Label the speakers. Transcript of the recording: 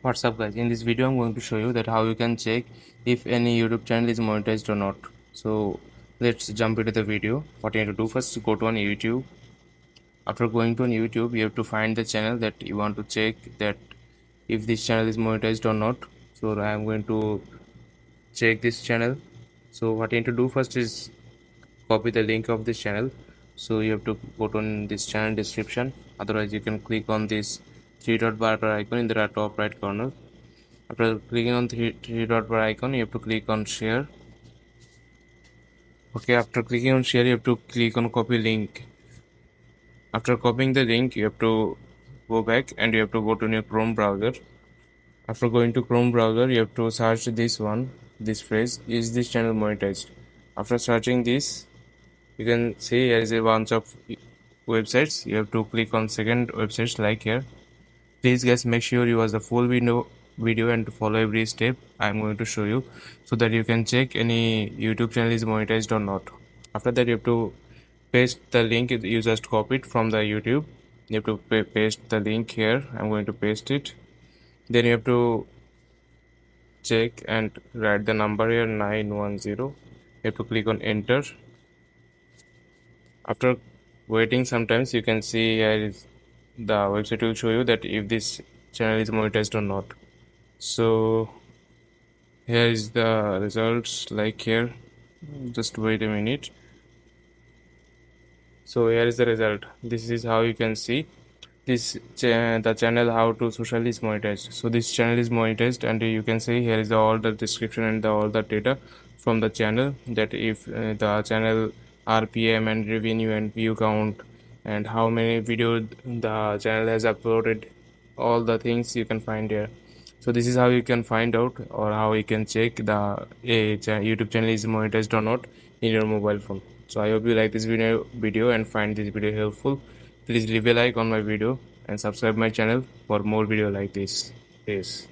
Speaker 1: What's up guys, in this video I'm going to show you that how you can check if any YouTube channel is monetized or not. So let's jump into the video. What you need to do first, go to on YouTube. After going to on YouTube, you have to find the channel that you want to check that if this channel is monetized or not. So I am going to check this channel. So what you need to do first is copy the link of this channel. So you have to put on this channel description, otherwise you can click on this three dot bar icon in the top right corner. After clicking on three dot bar icon, you have to click on share. Okay, after clicking on share, you have to click on copy link. After copying the link, you have to go back and you have to go to your Chrome browser. After going to Chrome browser, you have to search this phrase, is this channel monetized? After searching this, you can see here is a bunch of websites. You have to click on second websites like here. Please guys, make sure you watch the full video and to follow every step I'm going to show you, so that you can check any YouTube channel is monetized or not. After that, you have to paste the link you just copied from the YouTube. You have to paste the link here. I'm going to paste it. Then you have to check and write the number here 910. You have to click on enter. After waiting sometimes, you can see here is the website will show you that if this channel is monetized or not. So here is the results, like here. Just wait a minute. So here is the result. This is how you can see this the channel how to socially is monetized. So this channel is monetized, and you can see here is all the description and all the data from the channel, that if the channel RPM and revenue and view count and how many video the channel has uploaded, all the things you can find here. So this is how you can find out, or how you can check the YouTube channel is monetized or not in your mobile phone. So I hope you like this video and find this video helpful. Please leave a like on my video and subscribe my channel for more video like this. Peace.